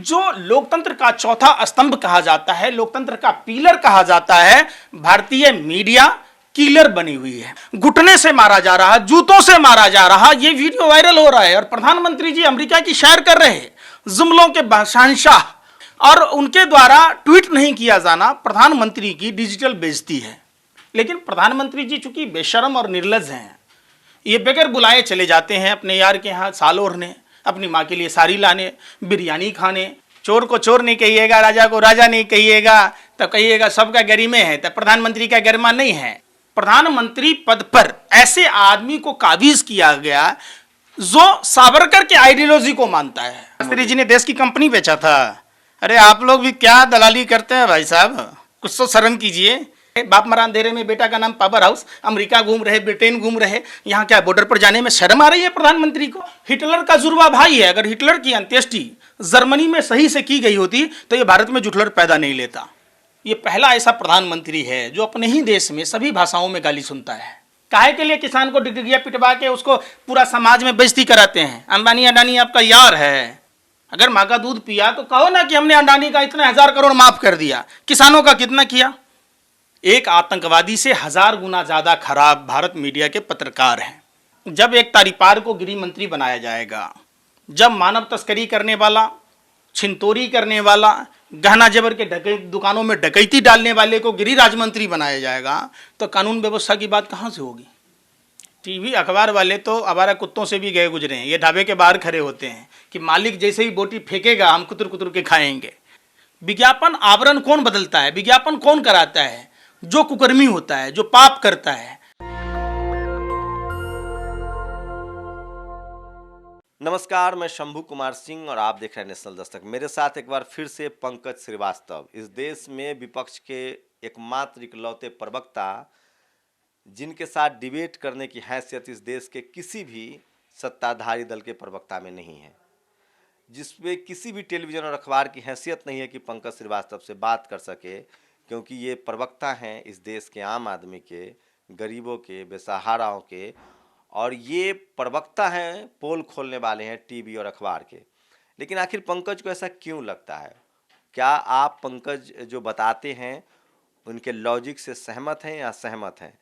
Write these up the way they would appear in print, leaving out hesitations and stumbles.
जो लोकतंत्र का चौथा स्तंभ कहा जाता है, लोकतंत्र का पिलर कहा जाता है, भारतीय मीडिया किलर बनी हुई है। घुटने से मारा जा रहा, जूतों से मारा जा रहा। ये वीडियो वायरल हो रहा है और प्रधानमंत्री जी अमेरिका की सैर कर रहे हैं, जुमलों के शहंशाह, और उनके द्वारा ट्वीट नहीं किया जाना प्रधानमंत्री की डिजिटल बेइज्जती है। लेकिन प्रधानमंत्री जी चूंकि बेशर्म और निर्लज हैं, ये बगैर बुलाए चले जाते हैं अपने यार के यहाँ साल ओढ़ने, अपनी माँ के लिए साड़ी लाने, बिरयानी खाने। चोर को चोर नहीं कहिएगा, राजा को राजा नहीं कहिएगा, तो कहिएगा सबका गरिमा है, तो प्रधानमंत्री का गरिमा नहीं है। प्रधानमंत्री पद पर ऐसे आदमी को काबिज किया गया जो सावरकर के आइडियोलॉजी को मानता है। शास्त्री जी ने देश की कंपनी बेचा था। अरे आप लोग भी क्या दलाली करते हैं भाई साहब, कुछ तो शर्म कीजिए। बाप मरा अंधेरे में, बेटा का नाम पावर हाउस, अमेरिका घूम रहे, ब्रिटेन घूम रहे, यहाँ क्या बॉर्डर पर जाने में शर्म आ रही है प्रधानमंत्री को? हिटलर का जुड़वा भाई है। अगर हिटलर की अंत्येष्टि जर्मनी में सही से की गई होती तो ये भारत में जुटलर पैदा नहीं लेता। ये पहला ऐसा प्रधानमंत्री है जो अपने ही देश में सभी भाषाओं में गाली सुनता है। काहे के लिए किसान को डिग्रिया पिटवा के उसको पूरा समाज में बेइज्जती कराते हैं? अंबानी अडानी आपका यार है, अगर माँ का दूध पिया तो कहो ना कि हमने अडानी का इतने 1000 करोड़ माफ कर दिया, किसानों का कितना किया? एक आतंकवादी से 1000 गुना ज्यादा खराब भारत मीडिया के पत्रकार हैं। जब एक तारीपार को गृह मंत्री बनाया जाएगा, जब मानव तस्करी करने वाला, छिनतोरी करने वाला, गहना जेवर के दुकानों में डकैती डालने वाले को गृह राज्य मंत्री बनाया जाएगा, तो कानून व्यवस्था की बात कहाँ से होगी? टीवी अखबार वाले तो आवारा कुत्तों से भी गए गुजरे हैं। ये ढाबे के बाहर खड़े होते हैं कि मालिक जैसे ही बोटी फेंकेगा हम कुतर कुतर के खाएंगे। विज्ञापन आवरण कौन बदलता है? विज्ञापन कौन कराता है? जो कुकर्मी होता है, जो पाप करता है। नमस्कार, मैं शंभू कुमार सिंह और आप देख रहे हैं नेशनल दस्तक। मेरे साथ एक बार फिर से पंकज श्रीवास्तव, इस देश में विपक्ष के एकमात्र इकलौते प्रवक्ता जिनके साथ डिबेट करने की हैसियत इस देश के किसी भी सत्ताधारी दल के प्रवक्ता में नहीं है, जिसमें किसी भी टेलीविज़न और अखबार की हैसियत नहीं है कि पंकज श्रीवास्तव से बात कर सके, क्योंकि ये प्रवक्ता हैं इस देश के आम आदमी के, गरीबों के, बेसहाराओं के, और ये प्रवक्ता हैं, पोल खोलने वाले हैं टीवी और अखबार के। लेकिन आखिर पंकज को ऐसा क्यों लगता है? क्या आप पंकज जो बताते हैं उनके लॉजिक से सहमत हैं या असहमत हैं?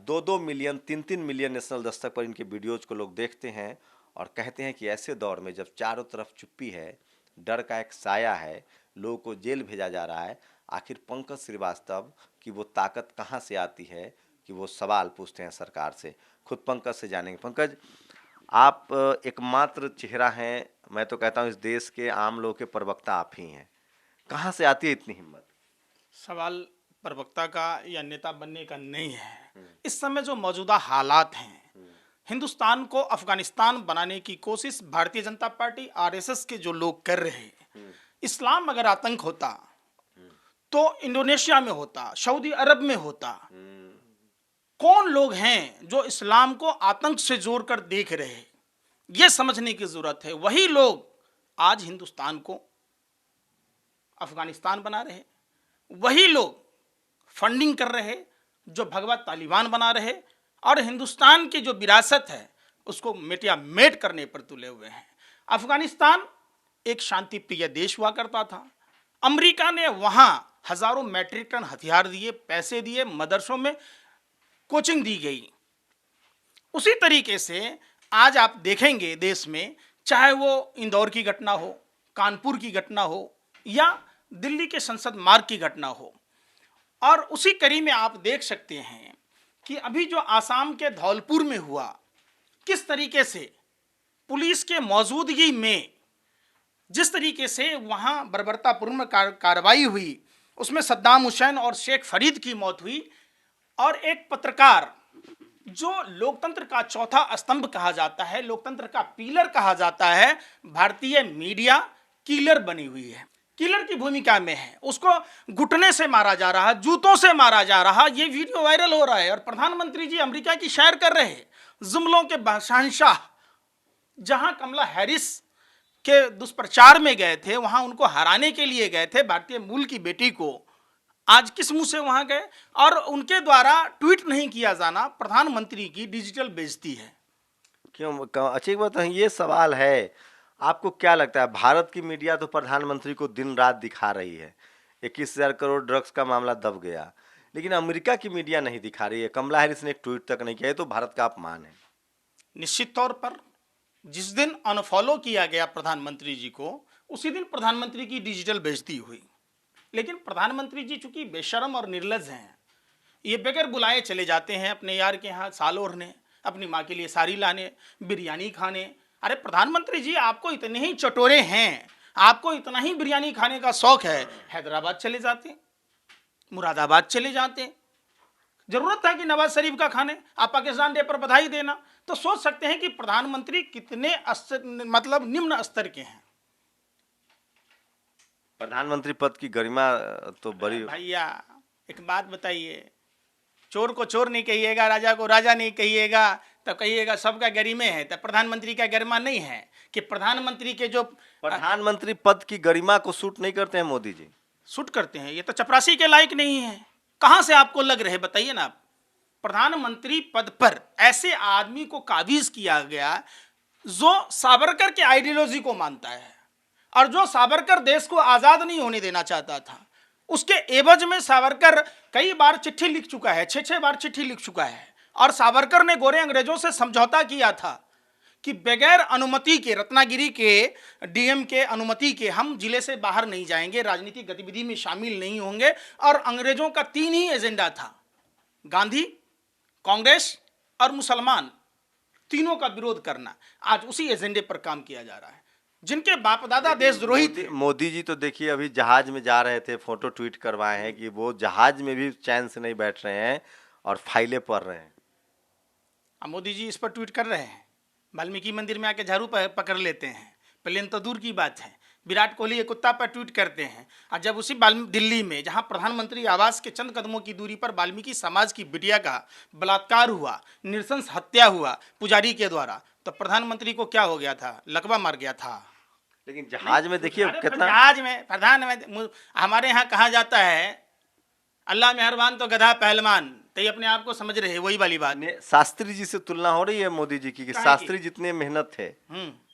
2-2 मिलियन, 3-3 मिलियन नेशनल दस्तक पर इनके वीडियोज़ को लोग देखते हैं और कहते हैं कि ऐसे दौर में जब चारों तरफ चुप्पी है, डर का एक साया है, लोगों को जेल भेजा जा रहा है, आखिर पंकज श्रीवास्तव की वो ताकत कहाँ से आती है कि वो सवाल पूछते हैं सरकार से? खुद पंकज से जानेंगे। पंकज, आप एकमात्र चेहरा हैं, मैं तो कहता हूँ इस देश के आम लोगों के प्रवक्ता आप ही हैं, कहाँ से आती है इतनी हिम्मत? सवाल प्रवक्ता का या नेता बनने का नहीं है। इस समय जो मौजूदा हालात हैं, हिंदुस्तान को अफगानिस्तान बनाने की कोशिश भारतीय जनता पार्टी, आरएसएस के जो लोग कर रहे हैं। इस्लाम अगर आतंक होता तो इंडोनेशिया में होता, सऊदी अरब में होता। कौन लोग हैं जो इस्लाम को आतंक से जोड़कर देख रहे हैं? यह समझने की जरूरत है। वही लोग आज हिंदुस्तान को अफगानिस्तान बना रहे, वही लोग फंडिंग कर रहे जो भगवा तालिबान बना रहे, और हिंदुस्तान की जो विरासत है उसको मेटिया मेट करने पर तुले हुए हैं। अफगानिस्तान एक शांति प्रिय देश हुआ करता था। अमेरिका ने वहां हजारों मैट्रिक टन हथियार दिए, पैसे दिए, मदरसों में कोचिंग दी गई। उसी तरीके से आज आप देखेंगे देश में, चाहे वो इंदौर की घटना हो, कानपुर की घटना हो, या दिल्ली के संसद मार्ग की घटना हो, और उसी कड़ी में आप देख सकते हैं कि अभी जो आसाम के धौलपुर में हुआ, किस तरीके से पुलिस के मौजूदगी में जिस तरीके से वहां बर्बरतापूर्ण कार्रवाई हुई, उसमें सद्दाम हुसैन और शेख फरीद की मौत हुई, और एक पत्रकार जो लोकतंत्र का चौथा स्तंभ कहा जाता है, लोकतंत्र का पिलर कहा जाता है, भारतीय मीडिया किलर बनी हुई है, किलर की भूमिका में है। उसको घुटने से मारा जा रहा, जूतों से मारा जा रहा। ये वीडियो वायरल हो रहा है और प्रधानमंत्री जी अमेरिका की सैर कर रहे हैं, जुमलों के शहंशाह। जहां कमला हैरिस के दुष्प्रचार में गए थे, वहां उनको हराने के लिए गए थे, भारतीय मूल की बेटी को, आज किस मुंह से वहां गए? और उनके द्वारा ट्वीट नहीं किया जाना प्रधानमंत्री की डिजिटल बेइज्जती है। क्यों? अच्छी बात है, ये सवाल है। आपको क्या लगता है, भारत की मीडिया तो प्रधानमंत्री को दिन रात दिखा रही है, 21,000 करोड़ ड्रग्स का मामला दब गया, लेकिन अमेरिका की मीडिया नहीं दिखा रही है। कमला हैरिस ने एक ट्वीट तक नहीं किया, ये तो भारत का अपमान है। निश्चित तौर पर जिस दिन अनफॉलो किया गया प्रधानमंत्री जी को, उसी दिन प्रधानमंत्री की डिजिटल बेइज्जती हुई। लेकिन प्रधानमंत्री जी चूंकि बेशर्म और निर्लज हैं, ये बगैर बुलाए चले जाते हैं अपने यार के यहाँ साल ओढ़ने, अपनी माँ के लिए साड़ी लाने, बिरयानी खाने। अरे प्रधानमंत्री जी, आपको इतने ही चटोरे हैं, आपको इतना ही बिरयानी खाने का शौक है, हैदराबाद चले जाते, मुरादाबाद चले जाते। जरूरत था कि नवाज शरीफ का खाने, आप पाकिस्तान डे पर बधाई देना। तो सोच सकते हैं कि प्रधानमंत्री कितने मतलब निम्न स्तर के हैं। प्रधानमंत्री पद की गरिमा तो बड़ी। भैया एक बात बताइए, चोर को चोर नहीं कहिएगा, राजा को राजा नहीं कहिएगा, तो कहिएगा सबका गरिमे है, तो प्रधानमंत्री का गरिमा नहीं है कि प्रधानमंत्री के जो प्रधानमंत्री पद की गरिमा को सूट नहीं करते हैं मोदी जी? सूट करते हैं, ये तो चपरासी के लायक नहीं है। कहां से आपको लग रहे बताइए ना आप। प्रधानमंत्री पद पर ऐसे आदमी को काबिज किया गया जो सावरकर के आइडियोलॉजी को मानता है, और जो सावरकर देश को आजाद नहीं होने देना चाहता था। उसके एवज में सावरकर कई बार चिट्ठी लिख चुका है, 6 बार चिट्ठी लिख चुका है, और सावरकर ने गोरे अंग्रेजों से समझौता किया था कि बगैर अनुमति के, रत्नागिरी के डीएम के अनुमति के हम जिले से बाहर नहीं जाएंगे, राजनीतिक गतिविधि में शामिल नहीं होंगे। और अंग्रेजों का 3 ही एजेंडा था, गांधी, कांग्रेस और मुसलमान, तीनों का विरोध करना। आज उसी एजेंडे पर काम किया जा रहा है। जिनके बाप दादा देशद्रोही थे। मोदी जी तो देखिए अभी जहाज में जा रहे थे, फोटो ट्वीट करवाए हैं कि वो जहाज में भी चैन से नहीं बैठ रहे हैं और फाइलें पढ़ रहे हैं। मोदी जी इस पर ट्वीट कर रहे हैं, वाल्मीकि मंदिर में आके झाड़ू पकड़ लेते हैं, प्लेन तो दूर की बात है। विराट कोहली एक कुत्ता पर ट्वीट करते हैं, और जब उसी दिल्ली में जहां प्रधानमंत्री आवास के चंद कदमों की दूरी पर वाल्मीकि समाज की बिटिया का बलात्कार हुआ, नृशंस हत्या हुआ पुजारी के द्वारा, तो प्रधानमंत्री को क्या हो गया था? लकवा मार गया था। लेकिन जहाज में देखिए कितना, जहाज में प्रधानमंत्री, हमारे यहाँ कहा जाता है अल्लाह मेहरबान तो गधा पहलवान, तो ये अपने आप को समझ रहे हैं, वही वाली बात। शास्त्री जी से तुलना हो रही है मोदी जी की, कि शास्त्री जितने मेहनत थे,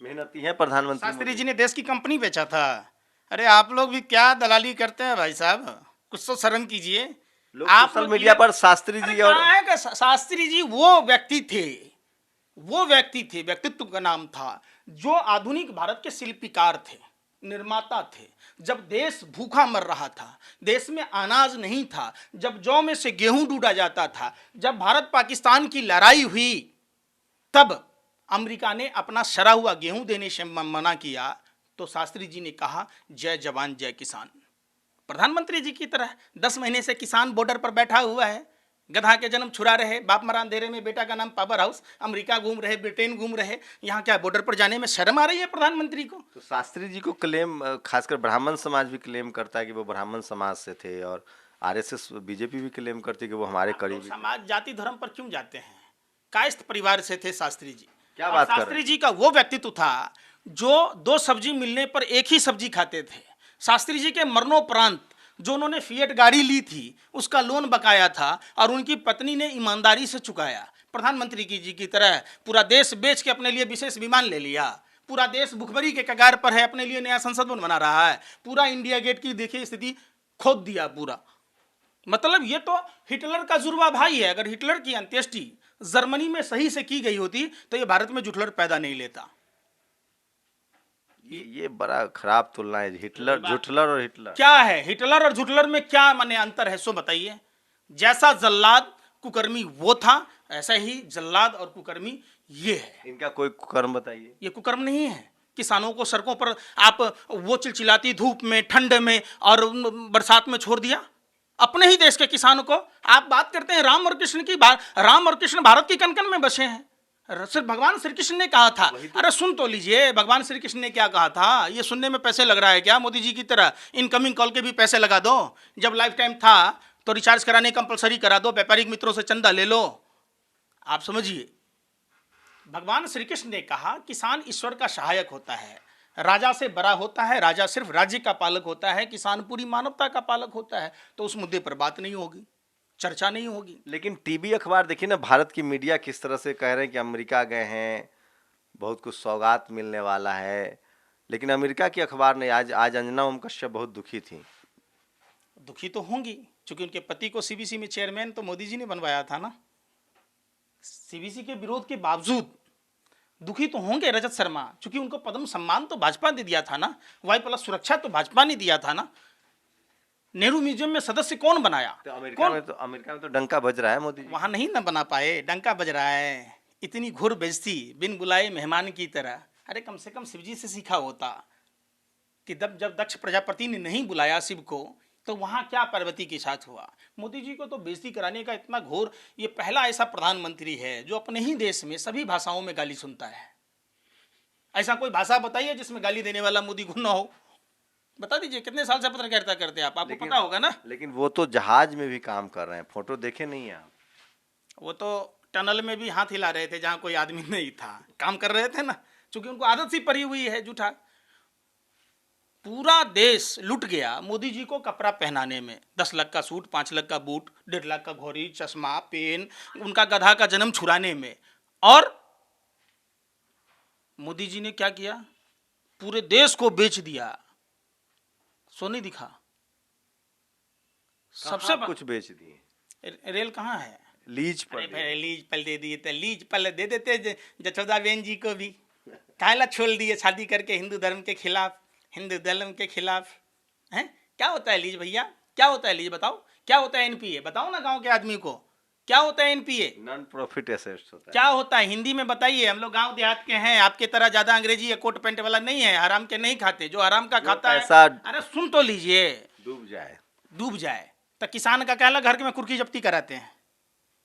मेहनती है प्रधानमंत्री। शास्त्री जी ने देश की कंपनी बेचा था। अरे आप लोग भी क्या दलाली करते हैं भाई साहब, कुछ तो शर्म कीजिए। आप सोशल मीडिया पर शास्त्री जी, और शास्त्री जी वो व्यक्ति थे, व्यक्तित्व का नाम था, जो आधुनिक भारत के शिल्पकार थे, निर्माता थे। जब देश भूखा मर रहा था, देश में अनाज नहीं था, जब जौ में से गेहूं ढूंढा जाता था, जब भारत पाकिस्तान की लड़ाई हुई, तब अमेरिका ने अपना सड़ा हुआ गेहूं देने से मना किया, तो शास्त्री जी ने कहा जय जवान जय किसान। प्रधानमंत्री जी की तरह 10 महीने से किसान बॉर्डर पर बैठा हुआ है, गधा के जन्म छुरा रहे, बाप मरा अंधेरे में, बेटा का नाम पावर हाउस, अमेरिका घूम रहे, ब्रिटेन घूम रहे, यहाँ क्या बॉर्डर पर जाने में शर्म आ रही है प्रधानमंत्री को? तो शास्त्री जी को क्लेम, खासकर ब्राह्मण समाज भी क्लेम करता है कि वो ब्राह्मण समाज से थे, और आरएसएस बीजेपी भी क्लेम करती है कि वो हमारे करीबी। समाज जाति धर्म पर क्यों जाते हैं? कायस्थ परिवार से थे शास्त्री जी। क्या बात कर रहे हैं? शास्त्री जी का वो व्यक्तित्व था जो 2 सब्जी मिलने पर एक ही सब्जी खाते थे। शास्त्री जी के मरणोपरांत जो उन्होंने फिएट गाड़ी ली थी, उसका लोन बकाया था, और उनकी पत्नी ने ईमानदारी से चुकाया। प्रधानमंत्री जी की तरह पूरा देश बेच के अपने लिए विशेष विमान ले लिया, पूरा देश भुखमरी के कगार पर है, अपने लिए नया संसद भवन बना रहा है, पूरा इंडिया गेट की देखिए स्थिति खोद दिया पूरा। मतलब ये तो हिटलर का जुर्वा भाई है। अगर हिटलर की अंत्येष्टि जर्मनी में सही से की गई होती तो ये भारत में जुटलर पैदा नहीं लेता। ये बड़ा खराब तुलना है, हिटलर, जुटलर और हिटलर। क्या है हिटलर और जुटलर में क्या माने अंतर है, सो बताइए। जैसा जल्लाद कुकर्मी वो था, ऐसा ही जल्लाद और कुकर्मी ये है। इनका कोई कुकर्म बताइए। ये कुकर्म नहीं है। किसानों को सड़कों पर आप वो चिलचिलाती धूप में, ठंड में और बरसात में छोड़ दिया। अपने ही देश के किसानों को आप बात करते हैं राम और कृष्ण की। राम और कृष्ण भारत की कन-कन में बसे हैं। सिर्फ भगवान श्री कृष्ण ने कहा था। अरे सुन तो लीजिए, भगवान श्री कृष्ण ने क्या कहा था। ये सुनने में पैसे लग रहा है क्या मोदी जी की तरह? इनकमिंग कॉल के भी पैसे लगा दो। जब लाइफ टाइम था तो रिचार्ज कराने कंपलसरी करा दो, व्यापारिक मित्रों से चंदा ले लो। आप समझिए, भगवान श्री कृष्ण ने कहा किसान ईश्वर का सहायक होता है, राजा से बड़ा होता है, राजा सिर्फ राज्य का पालक होता है, किसान पूरी मानवता का पालक होता है। तो उस मुद्दे पर बात नहीं होगी, चर्चा नहीं होगी। लेकिन टीवी अखबार देखिए ना, भारत की मीडिया किस तरह से कह रहे हैं कि अमेरिका गए हैं, बहुत कुछ सौगात मिलने वाला है, लेकिन अमेरिका की अखबार ने आज अंजना ओम कश्यप बहुत दुखी थी। दुखी तो होंगी, क्योंकि उनके पति को सीबीसी में चेयरमैन तो मोदी जी ने बनवाया था ना। सीबीसी के विरोध के बावजूद दुखी तो होंगे रजत शर्मा, क्योंकि उनको पद्म सम्मान तो भाजपा ने दिया था ना, वाई प्लस सुरक्षा तो भाजपा ने दिया था ना। नेहरू म्यूजियम में सदस्य कौन बनाया? तो कौन? अमेरिका में तो डंका बज रहा है मोदी जी। वहां नहीं ना बना पाए, डंका बज रहा है। इतनी घोर बेइज्जती, बिन बुलाए मेहमान की तरह। अरे कम से कम शिवजी से सीखा होता कि जब दक्ष प्रजापति ने नहीं बुलाया शिव को, तो वहां क्या पार्वती के साथ हुआ। मोदी जी को तो बेइज्जती कराने का इतना घोर, ये पहला ऐसा प्रधानमंत्री है जो अपने ही देश में सभी भाषाओं में गाली सुनता है। ऐसा कोई भाषा बताइए जिसमें गाली देने वाला मोदी को ना हो। बता दीजिए, कितने साल से पत्रकारिता करते हैं आप, आपको पता होगा ना। लेकिन वो तो जहाज में भी काम कर रहे हैं, फोटो देखे नहीं है आप? वो तो टनल में भी हाथ हिला रहे थे जहां कोई आदमी नहीं था, काम कर रहे थे ना, क्योंकि उनको आदत सी पड़ी हुई है जूठा। पूरा देश लुट गया मोदी जी को कपड़ा पहनाने में। 10 लाख का सूट, 5 लाख का बूट, 1.5 लाख का घोड़ी, चश्मा, पेन, उनका गधा का जन्म छुड़ाने में। और मोदी जी ने क्या किया? पूरे देश को बेच दिया। सोनी दिखा सबसे कुछ बेच दिए। रेल कहाँ है? लीज पर अरे भाई लीज पल दे दिए, तो लीज पल दे देते जशोदा बेन जी को भी। कायला छोड़ दिए शादी करके हिंदू धर्म के खिलाफ, हिंदू धर्म के खिलाफ। हैं? क्या होता है लीज भैया? क्या होता है लीज? बताओ क्या होता है एनपीए? बताओ ना गांव के आदमी को क्या होता है एनपीए। नॉन प्रॉफिट एसेट्स होता है। क्या होता है हिंदी में बताइए। हम लोग गांव देहात के हैं, आपके तरह ज्यादा अंग्रेजी या कोट पैंट वाला नहीं है। हराम के नहीं खाते, जो हराम का खाता है। अरे सुन तो लीजिए। डूब जाए तो किसान का कहला घर में कुर्की जब्ती कराते हैं।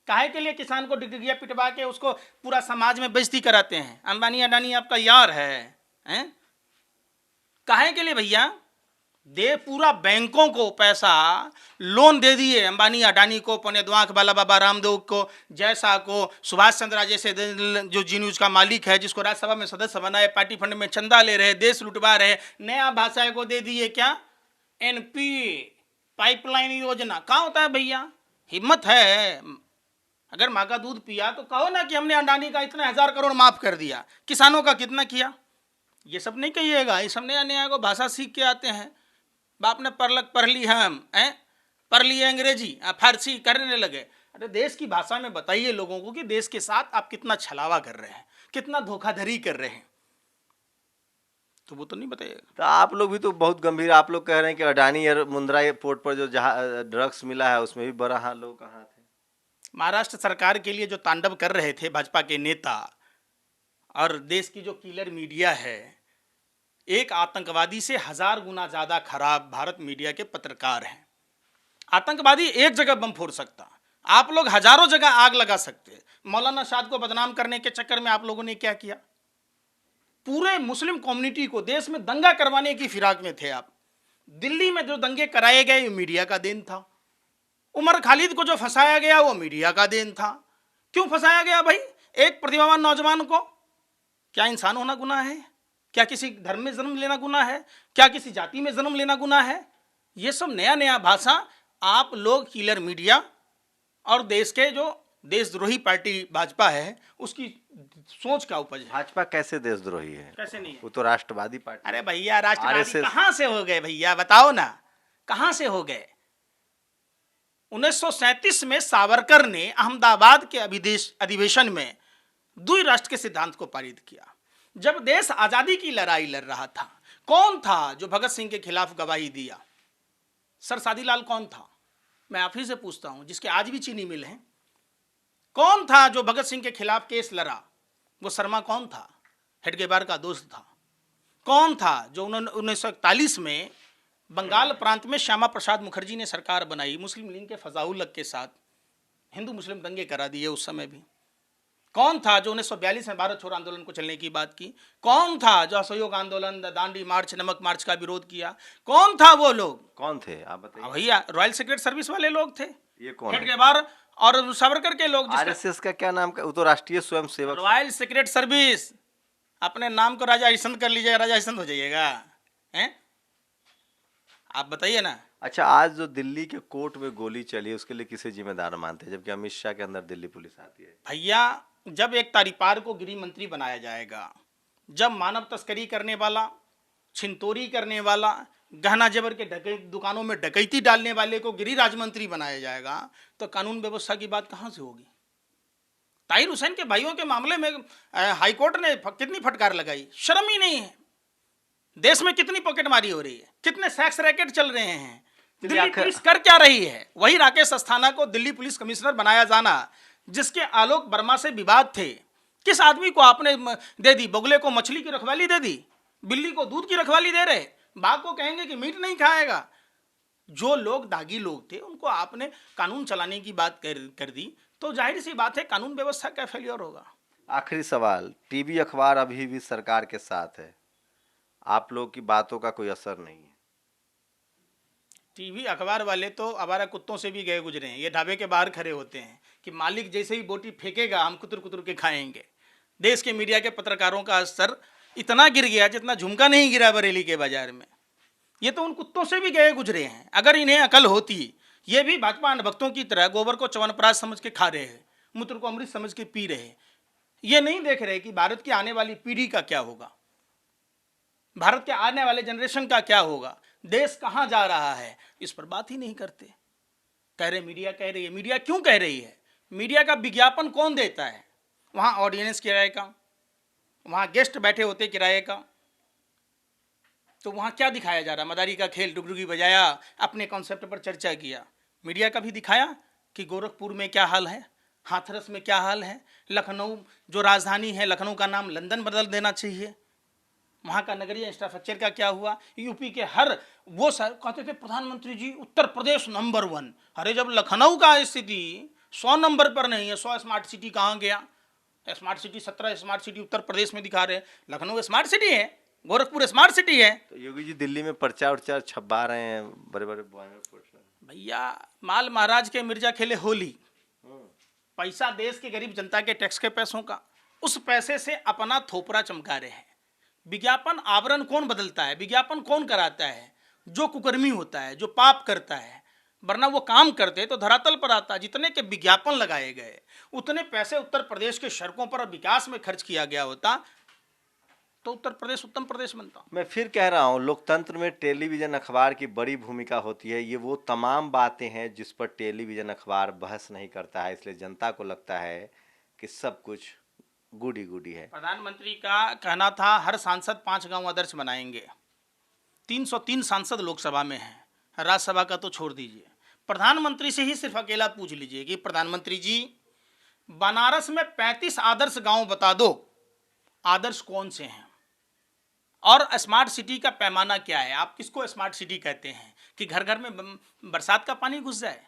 काहे के लिए किसान को डिग्रिया पिटवा के उसको पूरा समाज में बेइज्जती कराते हैं? अंबानी अडानी आपका यार है, हैं? काहे के लिए भैया? दे पूरा बैंकों को पैसा, लोन दे दिए अंबानी अडानी को, पौने द्वांख वाला बाबा रामदेव को, जैसा को, सुभाष चंद्रा जैसे जो जी न्यूज का मालिक है, जिसको राज्यसभा में सदस्य बनाए, पार्टी फंड में चंदा ले रहे, देश लुटवा रहे। नया भाषा को दे दिए क्या? एनपीए, पाइपलाइन योजना। कहाँ होता है भैया? हिम्मत है अगर माँ का दूध पिया तो कहो ना कि हमने अडानी का इतना 1000 करोड़ माफ कर दिया, किसानों का कितना किया। ये सब नहीं कहिएगा, ये सब नया नया को भाषा सीख के आते हैं। बाप ने पढ़ ली, हम पढ़ लिए अंग्रेजी, फारसी करने लगे। अरे देश की भाषा में बताइए लोगों को कि देश के साथ आप कितना छलावा कर रहे हैं, कितना धोखाधड़ी कर रहे हैं, तो वो तो नहीं बताइएगा। तो आप लोग भी तो बहुत गंभीर, आप लोग कह रहे हैं कि अडानी और मुंद्रा एयरपोर्ट पर जो ड्रग्स मिला है उसमें भी बड़ा हाथ लोग कहाँ थे? महाराष्ट्र सरकार के लिए जो तांडव कर रहे थे भाजपा के नेता और देश की जो किलर मीडिया है, एक आतंकवादी से 1000 गुना ज्यादा खराब भारत मीडिया के पत्रकार हैं। आतंकवादी एक जगह बम फोड़ सकता, आप लोग हजारों जगह आग लगा सकते। मौलाना साद को बदनाम करने के चक्कर में आप लोगों ने क्या किया? पूरे मुस्लिम कम्युनिटी को देश में दंगा करवाने की फिराक में थे आप। दिल्ली में जो दंगे कराए गए मीडिया का देन था। उमर खालिद को जो फंसाया गया वो मीडिया का देन था। क्यों फंसाया गया भाई? एक प्रतिभावान नौजवान को। क्या इंसान होना गुनाह है? क्या किसी धर्म में जन्म लेना गुनाह है? क्या किसी जाति में जन्म लेना गुनाह है? ये सब नया नया भाषा आप लोग किलर मीडिया और देश के जो देशद्रोही पार्टी भाजपा है उसकी सोच का उपज है। भाजपा कैसे देशद्रोही है? कैसे नहीं है? वो तो राष्ट्रवादी पार्टी। अरे भैया राष्ट्रवादी कहां से हो गए भैया? बताओ ना, कहां से हो गए? 1937 में सावरकर ने अहमदाबाद के अधिवेशन में द्वि राष्ट्र के सिद्धांत को पारित किया। जब देश आजादी की लड़ाई लड़ रहा था, कौन था जो भगत सिंह के खिलाफ गवाही दिया? सर सादीलाल कौन था? मैं आप ही से पूछता हूं, जिसके आज भी चीनी मिल है। कौन था जो भगत सिंह के खिलाफ केस लड़ा? वो शर्मा कौन था? हेडगेवार का दोस्त था। कौन था जो 1941 में बंगाल प्रांत में श्यामा प्रसाद मुखर्जी ने सरकार बनाई, मुस्लिम लीग के फजाउल के साथ हिंदू मुस्लिम दंगे करा दिए उस समय भी? कौन था जो 1942 में भारत छोड़ो आंदोलन को चलने की बात की? कौन था जो असहयोग आंदोलन, दांडी मार्च, नमक मार्च का विरोध किया? कौन था वो लोग? कौन थे आप बताइए? भैया रॉयल सीक्रेट सर्विस वाले लोग थे। ये कौन? हेडगेवार और सावरकर के लोग। आरएसएस का क्या नाम का? वो तो राष्ट्रीय स्वयंसेवक। Royal secret service. अपने नाम को राजा हरिश्चंद्र कर लीजिएगा, राजा हरिश्चंद्र हो जाइएगा। हैं? आप बताइए ना। अच्छा, आज जो दिल्ली के कोर्ट में गोली चली उसके लिए किसे जिम्मेदार मानते हैं, जबकि अमित शाह के अंदर दिल्ली पुलिस आती है? भैया जब एक तारीपार को गृह मंत्री बनाया जाएगा, जब मानव तस्करी करने वाला, छिनतोरी करने वाला, गहना जेवर के दुकानों में डकैती डालने वाले को गृह राज्य मंत्री बनाया जाएगा, तो कानून व्यवस्था की बात कहां से होगी? ताहिर हुसैन के भाइयों के मामले में हाईकोर्ट ने कितनी फटकार लगाई, शर्म ही नहीं है। देश में कितनी पॉकेटमारी हो रही है, कितने सेक्स रैकेट चल रहे हैं, दिल्ली पुलिस कर क्या रही है? वही राकेश अस्थाना को दिल्ली पुलिस कमिश्नर बनाया जाना, जिसके आलोक वर्मा से विवाद थे, किस आदमी को आपने दे दी? बगुले को मछली की रखवाली दे दी, बिल्ली को दूध की रखवाली दे रहे, बाघ को कहेंगे कि मीट नहीं खाएगा। जो लोग दागी लोग थे उनको आपने कानून चलाने की बात कर दी, तो जाहिर सी बात है कानून व्यवस्था का फेलियर होगा। आखिरी सवाल, टीवी अखबार अभी भी सरकार के साथ है, आप लोगों की बातों का कोई असर नहीं है? टीवी अखबार वाले तो आवारा कुत्तों से भी गए गुजरे हैं। ये ढाबे के बाहर खड़े होते हैं कि मालिक जैसे ही बोटी फेंकेगा हम कुतर कुतर के खाएंगे। देश के मीडिया के पत्रकारों का स्तर इतना गिर गया जितना झुमका नहीं गिरा बरेली के बाजार में। ये तो उन कुत्तों से भी गए गुजरे हैं। अगर इन्हें अकल होती, ये भी भाजपा अंधभक्तों की तरह गोबर को च्यवनप्राश समझ के खा रहे हैं, मूत्र को अमृत समझ के पी रहे हैं। ये नहीं देख रहे कि भारत की आने वाली पीढ़ी का क्या होगा, भारत के आने वाले जनरेशन का क्या होगा, देश कहां जा रहा है, इस पर बात ही नहीं करते। कह रहे मीडिया कह रही है। मीडिया क्यों कह रही है? मीडिया का विज्ञापन कौन देता है? वहां ऑडियंस किराए का, वहां गेस्ट बैठे होते किराए का, तो वहां क्या दिखाया जा रहा? मदारी का खेल, डुगडुगी बजाया, अपने कॉन्सेप्ट पर चर्चा किया। मीडिया का भी दिखाया कि गोरखपुर में क्या हाल है, हाथरस में क्या हाल है, लखनऊ जो राजधानी है लखनऊ का नाम लंदन बदल देना चाहिए, वहाँ का नगरीय इंफ्रास्ट्रक्चर का क्या हुआ। यूपी के हर वो सर कहते थे प्रधानमंत्री जी उत्तर प्रदेश नंबर 1। अरे जब लखनऊ का स्थिति 100 नंबर पर नहीं है, 100 स्मार्ट सिटी कहाँ गया? Smart city 17 smart city Uttar Pradesh में दिखा रहे हैं। लखनऊ स्मार्ट सिटी है, गोरखपुर स्मार्ट सिटी है। तो योगी जी दिल्ली में पर्चा उर्चा छपा रहे हैं, बड़े बड़े भैया माल महाराज के मिर्जा खेले होली। पैसा देश के गरीब जनता के टैक्स के पैसों का, उस पैसे से अपना थोपरा चमका रहे हैं। विज्ञापन आवरण कौन बदलता है, विज्ञापन कौन कराता है? जो कुकर्मी होता है, जो पाप करता है। वरना वो काम करते तो धरातल पर आता। जितने के विज्ञापन लगाए गए उतने पैसे उत्तर प्रदेश के सड़कों पर विकास में खर्च किया गया होता तो उत्तर प्रदेश उत्तम प्रदेश बनता। मैं फिर कह रहा हूँ, लोकतंत्र में टेलीविजन अखबार की बड़ी भूमिका होती है। ये वो तमाम बातें हैं जिस पर टेलीविजन अखबार बहस नहीं करता है, इसलिए जनता को लगता है कि सब कुछ गुडी गुडी है। प्रधानमंत्री का कहना था हर सांसद 5 गांव आदर्श बनाएंगे। 303 सांसद लोकसभा में हैं, राज्यसभा का तो छोड़ दीजिए। प्रधानमंत्री से ही सिर्फ अकेला पूछ लीजिए कि प्रधानमंत्री जी बनारस में 35 आदर्श गांव बता दो, आदर्श कौन से हैं? और स्मार्ट सिटी का पैमाना क्या है? आप किसको स्मार्ट सिटी कहते हैं? कि घर घर में बरसात का पानी घुस जाए,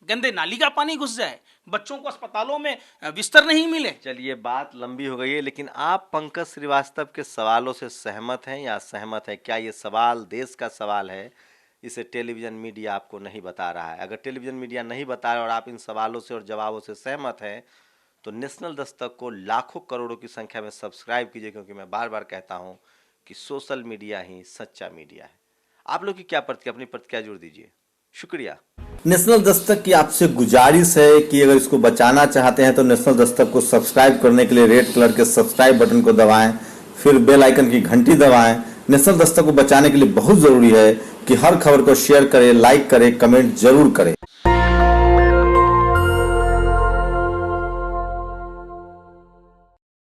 गंदे नाली का पानी घुस जाए, बच्चों को अस्पतालों में बिस्तर नहीं मिले। चलिए बात लंबी हो गई है, लेकिन आप पंकज श्रीवास्तव के सवालों से सहमत हैं या असहमत हैं? क्या ये सवाल देश का सवाल है, इसे टेलीविजन मीडिया आपको नहीं बता रहा है? अगर टेलीविजन मीडिया नहीं बता रहा और आप इन सवालों से और जवाबों से सहमत हैं तो नेशनल दस्तक को लाखों करोड़ों की संख्या में सब्सक्राइब कीजिए, क्योंकि मैं बार बार कहता हूं कि सोशल मीडिया ही सच्चा मीडिया है। आप लोग की क्या प्रतिक्रिया, अपनी प्रतिक्रिया जोड़ दीजिए। शुक्रिया। नेशनल दस्तक की आपसे गुजारिश है कि अगर इसको बचाना चाहते हैं तो नेशनल दस्तक को सब्सक्राइब करने के लिए रेड कलर के सब्सक्राइब बटन को दबाएं, फिर बेल आइकन की घंटी दबाएं। नेशनल दस्तक को बचाने के लिए बहुत जरूरी है कि हर खबर को शेयर करें, लाइक करें, कमेंट जरूर करें।